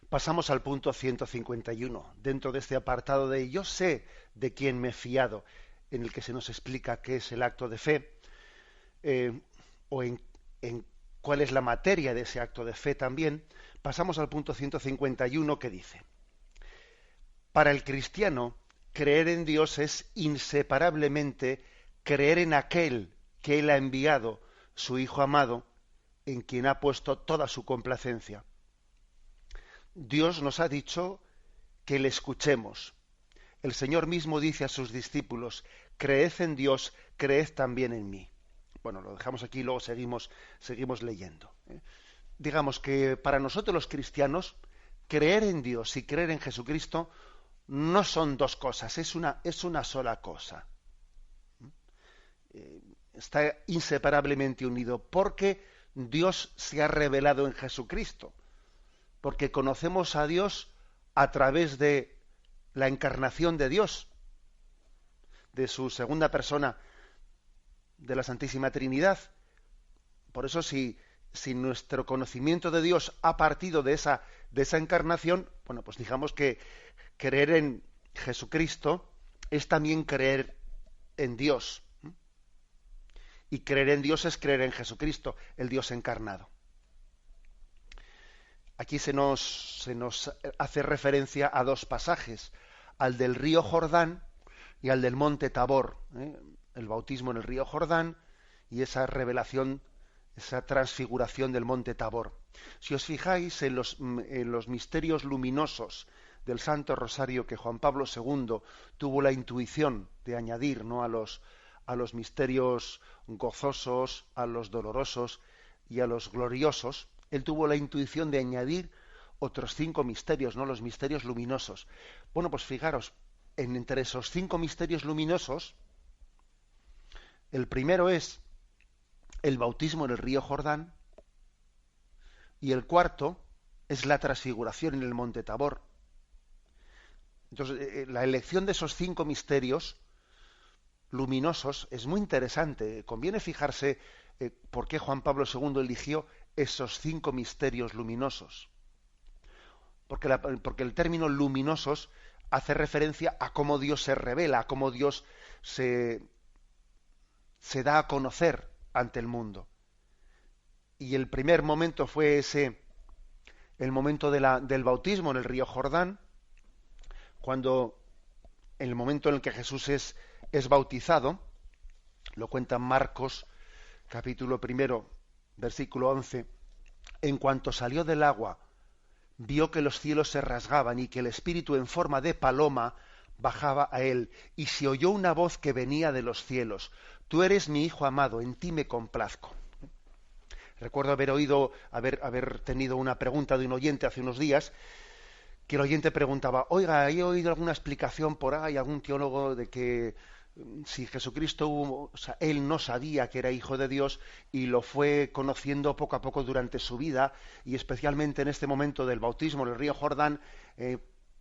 Pasamos al punto 151, dentro de este apartado de yo sé de quién me he fiado, en el que se nos explica qué es el acto de fe, eh, o en cuál es la materia de ese acto de fe también. Pasamos al punto 151 que dice: para el cristiano, creer en Dios es inseparablemente creer en aquel que Él ha enviado, su Hijo amado, en quien ha puesto toda su complacencia. Dios nos ha dicho que le escuchemos. El Señor mismo dice a sus discípulos: creed en Dios, creed también en mí. Bueno, lo dejamos aquí y luego seguimos leyendo. Digamos que para nosotros los cristianos, creer en Dios y creer en Jesucristo no son dos cosas, es una sola cosa. Está inseparablemente unido porque Dios se ha revelado en Jesucristo, porque conocemos a Dios a través de la encarnación de Dios, de su segunda persona, de la Santísima Trinidad. Por eso, si nuestro conocimiento de Dios ha partido de esa encarnación, bueno, pues digamos que creer en Jesucristo es también creer en Dios. Y creer en Dios es creer en Jesucristo, el Dios encarnado. Aquí se nos hace referencia a dos pasajes, al del río Jordán y al del monte Tabor. El bautismo en el río Jordán y esa revelación, esa transfiguración del monte Tabor. Si os fijáis en los misterios luminosos del Santo Rosario que Juan Pablo II tuvo la intuición de añadir, ¿no?, a los misterios gozosos, a los dolorosos y a los gloriosos, él tuvo la intuición de añadir otros 5 misterios, ¿no?, los misterios luminosos. Bueno, pues fijaros, entre esos 5 misterios luminosos, el primero es el bautismo en el río Jordán y el cuarto es la transfiguración en el monte Tabor. Entonces, la elección de esos 5 misterios luminosos es muy interesante. Conviene fijarse por qué Juan Pablo II eligió esos 5 misterios luminosos. Porque el término luminosos hace referencia a cómo Dios se revela, a cómo Dios se da a conocer ante el mundo. Y el primer momento fue el momento del bautismo en el río Jordán, cuando el momento en el que Jesús es bautizado, lo cuenta Marcos, capítulo 1, versículo 11. En cuanto salió del agua, vio que los cielos se rasgaban y que el Espíritu en forma de paloma bajaba a él, y se oyó una voz que venía de los cielos: tú eres mi Hijo amado, en ti me complazco. Recuerdo haber tenido una pregunta de un oyente hace unos días, que el oyente preguntaba: oiga, ¿he oído alguna explicación por ahí, algún teólogo, de que si Jesucristo, o sea, él no sabía que era hijo de Dios y lo fue conociendo poco a poco durante su vida, y especialmente en este momento del bautismo en el río Jordán,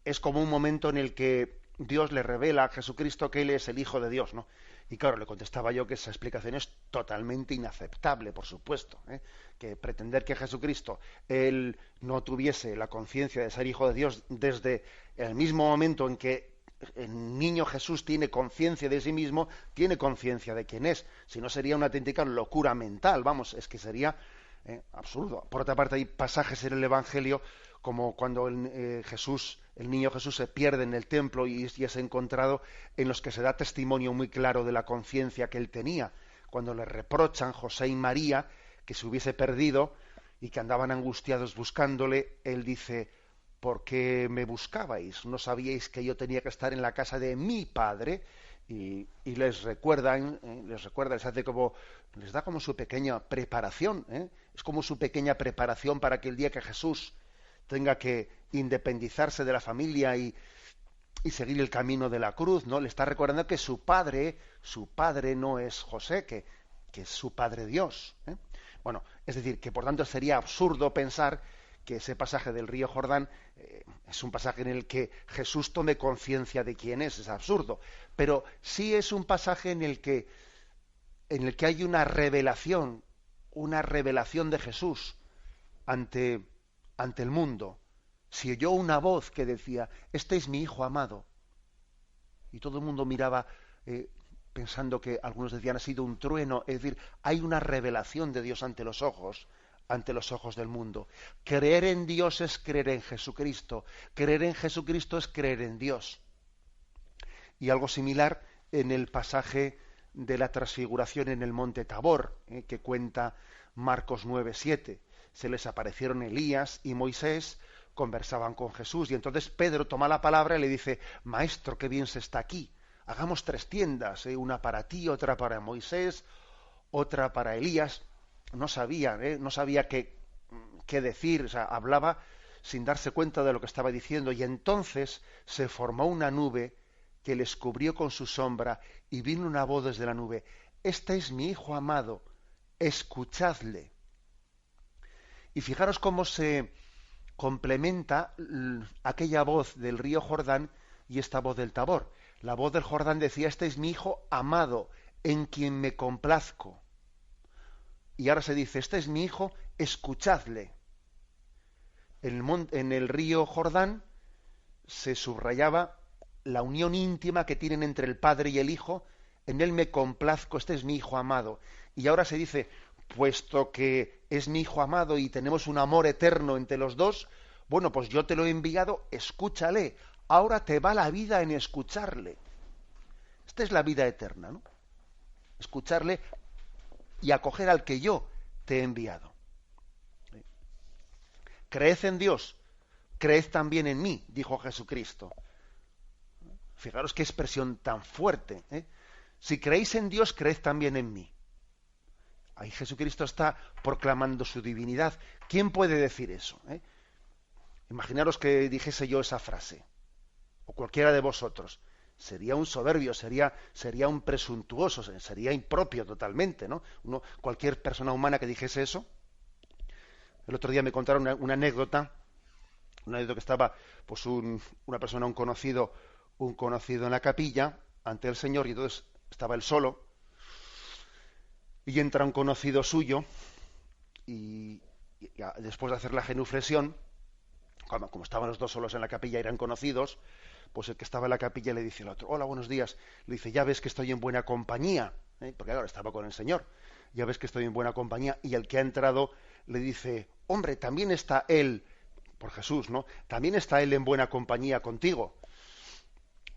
es como un momento en el que Dios le revela a Jesucristo que él es el Hijo de Dios, ¿no? Y claro, le contestaba yo que esa explicación es totalmente inaceptable, por supuesto, que pretender que Jesucristo, él no tuviese la conciencia de ser Hijo de Dios desde el mismo momento en que el niño Jesús tiene conciencia de sí mismo, tiene conciencia de quién es. Si no, sería una auténtica locura mental, vamos, es que sería absurdo. Por otra parte, hay pasajes en el Evangelio, como cuando el niño Jesús se pierde en el templo y es encontrado, en los que se da testimonio muy claro de la conciencia que él tenía. Cuando le reprochan José y María que se hubiese perdido y que andaban angustiados buscándole, él dice: ¿por qué me buscabais? ¿No sabíais que yo tenía que estar en la casa de mi padre? Y les les da como su pequeña preparación, es como su pequeña preparación para que el día que Jesús tenga que independizarse de la familia y seguir el camino de la cruz, ¿no? Le está recordando que su padre no es José, que es su Padre Dios. Bueno, es decir, que por tanto sería absurdo pensar que ese pasaje del río Jordán es un pasaje en el que Jesús tome conciencia de quién es absurdo. Pero sí es un pasaje en el que hay una revelación de Jesús ante el mundo. se oyó una voz que decía, este es mi hijo amado. Y todo el mundo miraba pensando que algunos decían ha sido un trueno, es decir, hay una revelación de Dios ante los ojos del mundo. Creer en Dios es creer en Jesucristo, creer en Jesucristo es creer en Dios. Y algo similar en el pasaje de la transfiguración en el monte Tabor, que cuenta Marcos 9:7. Se les aparecieron Elías y Moisés, conversaban con Jesús, y entonces Pedro toma la palabra y le dice, Maestro, qué bien se está aquí, hagamos 3 tiendas, una para ti, otra para Moisés, otra para Elías. No sabía qué decir, o sea, hablaba sin darse cuenta de lo que estaba diciendo, y entonces se formó una nube que les cubrió con su sombra, y vino una voz desde la nube, este es mi hijo amado, escuchadle. Y fijaros cómo se complementa aquella voz del río Jordán y esta voz del Tabor. La voz del Jordán decía, este es mi hijo amado, en quien me complazco. Y ahora se dice, este es mi hijo, escuchadle. En el río Jordán se subrayaba la unión íntima que tienen entre el Padre y el Hijo, en él me complazco, este es mi hijo amado. Y ahora se dice, puesto que es mi hijo amado y tenemos un amor eterno entre los dos, bueno, pues yo te lo he enviado, escúchale. Ahora te va la vida en escucharle. Esta es la vida eterna, ¿no? Escucharle y acoger al que yo te he enviado. Creed en Dios, creed también en mí, dijo Jesucristo. Fijaros qué expresión tan fuerte, ¿eh? Si creéis en Dios, creed también en mí. Ahí Jesucristo está proclamando su divinidad. ¿Quién puede decir eso? Imaginaros que dijese yo esa frase, o cualquiera de vosotros. Sería un soberbio, sería un presuntuoso, sería impropio totalmente, ¿no? Cualquier persona humana que dijese eso. El otro día me contaron una anécdota que estaba pues una persona, un conocido en la capilla ante el Señor, y entonces estaba él solo, y entra un conocido suyo, y después de hacer la genuflexión, como estaban los dos solos en la capilla, eran conocidos, pues el que estaba en la capilla le dice al otro, hola, buenos días, le dice, ya ves que estoy en buena compañía, porque ahora estaba con el Señor, ya ves que estoy en buena compañía, y el que ha entrado le dice, hombre, también está él, por Jesús, ¿no? También está él en buena compañía contigo.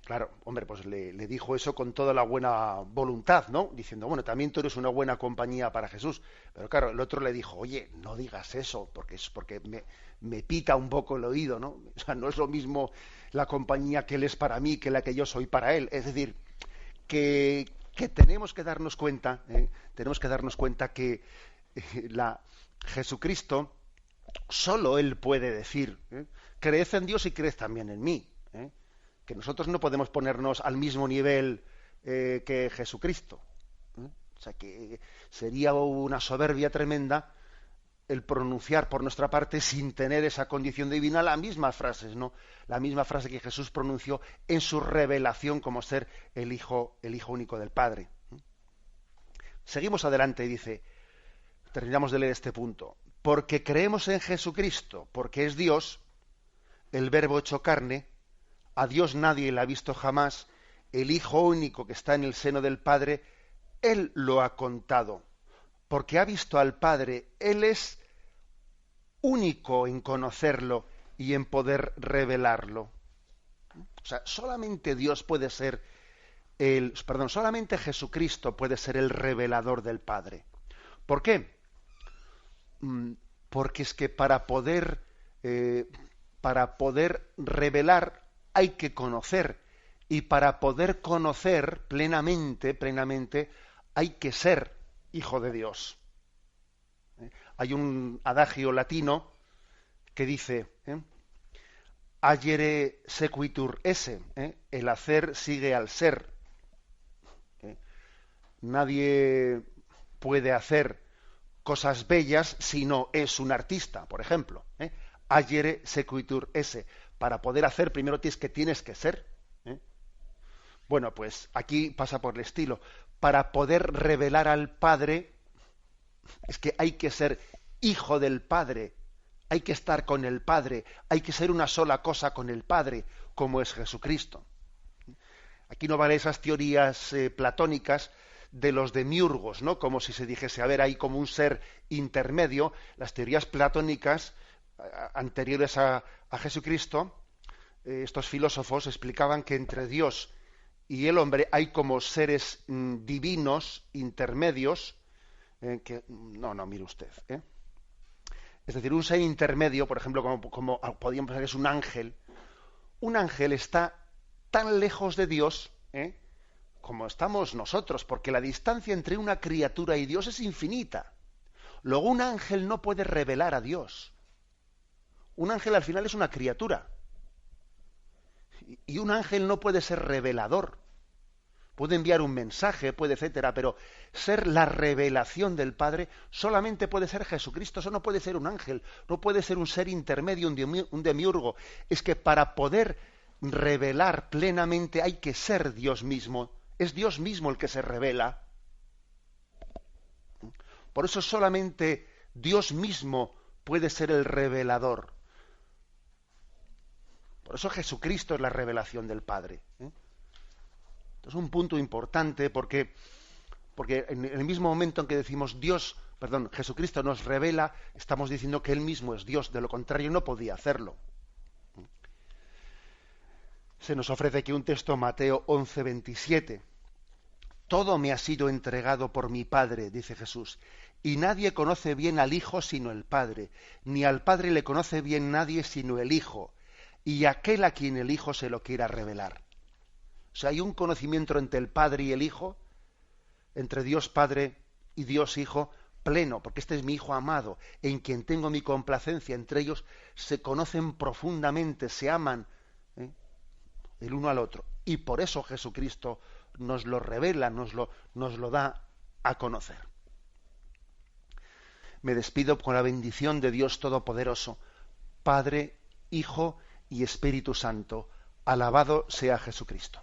Claro, hombre, pues le dijo eso con toda la buena voluntad, ¿no? Diciendo, bueno, también tú eres una buena compañía para Jesús. Pero claro, el otro le dijo, oye, no digas eso, porque me pica un poco el oído, ¿no? O sea, no es lo mismo la compañía que él es para mí que la que yo soy para él. Es decir, que tenemos que darnos cuenta, que Jesucristo, solo él puede decir, creed en Dios y creed también en mí, que nosotros no podemos ponernos al mismo nivel que Jesucristo. O sea, que sería una soberbia tremenda el pronunciar por nuestra parte, sin tener esa condición divina, las mismas frases, ¿no? La misma frase que Jesús pronunció en su revelación como ser el Hijo único del Padre. Seguimos adelante y dice, terminamos de leer este punto, porque creemos en Jesucristo, porque es Dios, el Verbo hecho carne, a Dios nadie le ha visto jamás, el Hijo único que está en el seno del Padre, Él lo ha contado, porque ha visto al Padre, Él es único en conocerlo y en poder revelarlo. O sea, solamente solamente Jesucristo puede ser el revelador del Padre. ¿Por qué? Porque es que para poder revelar hay que conocer, y para poder conocer plenamente hay que ser hijo de Dios. Hay un adagio latino que dice, agere sequitur esse, el hacer sigue al ser. Nadie puede hacer cosas bellas si no es un artista, por ejemplo. Agere sequitur esse. Para poder hacer, primero tienes que ser. Bueno, pues aquí pasa por el estilo. Para poder revelar al Padre, es que hay que ser hijo del Padre hay que estar con el Padre, hay que ser una sola cosa con el Padre, como es Jesucristo. Aquí no valen esas teorías platónicas de los demiurgos, ¿no? Como si se dijese, a ver, hay como un ser intermedio. Las teorías platónicas anteriores a Jesucristo, estos filósofos explicaban que entre Dios y el hombre hay como seres divinos intermedios, que no, mire usted, es decir, un ser intermedio, por ejemplo, como podríamos pensar que es un ángel. Un ángel está tan lejos de Dios, como estamos nosotros, porque la distancia entre una criatura y Dios es infinita. Luego un ángel no puede revelar a Dios. Un ángel al final es una criatura. Y un ángel no puede ser revelador. Puede enviar un mensaje, puede, etcétera, pero ser la revelación del Padre solamente puede ser Jesucristo. Eso no puede ser un ángel, no puede ser un ser intermedio, un demiurgo. Es que para poder revelar plenamente hay que ser Dios mismo. Es Dios mismo el que se revela. Por eso solamente Dios mismo puede ser el revelador. Por eso Jesucristo es la revelación del Padre. Es un punto importante porque en el mismo momento en que decimos Jesucristo nos revela, estamos diciendo que Él mismo es Dios. De lo contrario no podía hacerlo. Se nos ofrece aquí un texto, Mateo 11:27. Todo me ha sido entregado por mi Padre, dice Jesús, y nadie conoce bien al Hijo sino el Padre, ni al Padre le conoce bien nadie sino el Hijo, y aquel a quien el Hijo se lo quiera revelar. O sea, hay un conocimiento entre el Padre y el Hijo, entre Dios Padre y Dios Hijo, pleno, porque este es mi Hijo amado, en quien tengo mi complacencia. Entre ellos se conocen profundamente, se aman, el uno al otro. Y por eso Jesucristo nos lo revela, nos lo da a conocer. Me despido con la bendición de Dios Todopoderoso, Padre, Hijo y Espíritu Santo. Alabado sea Jesucristo.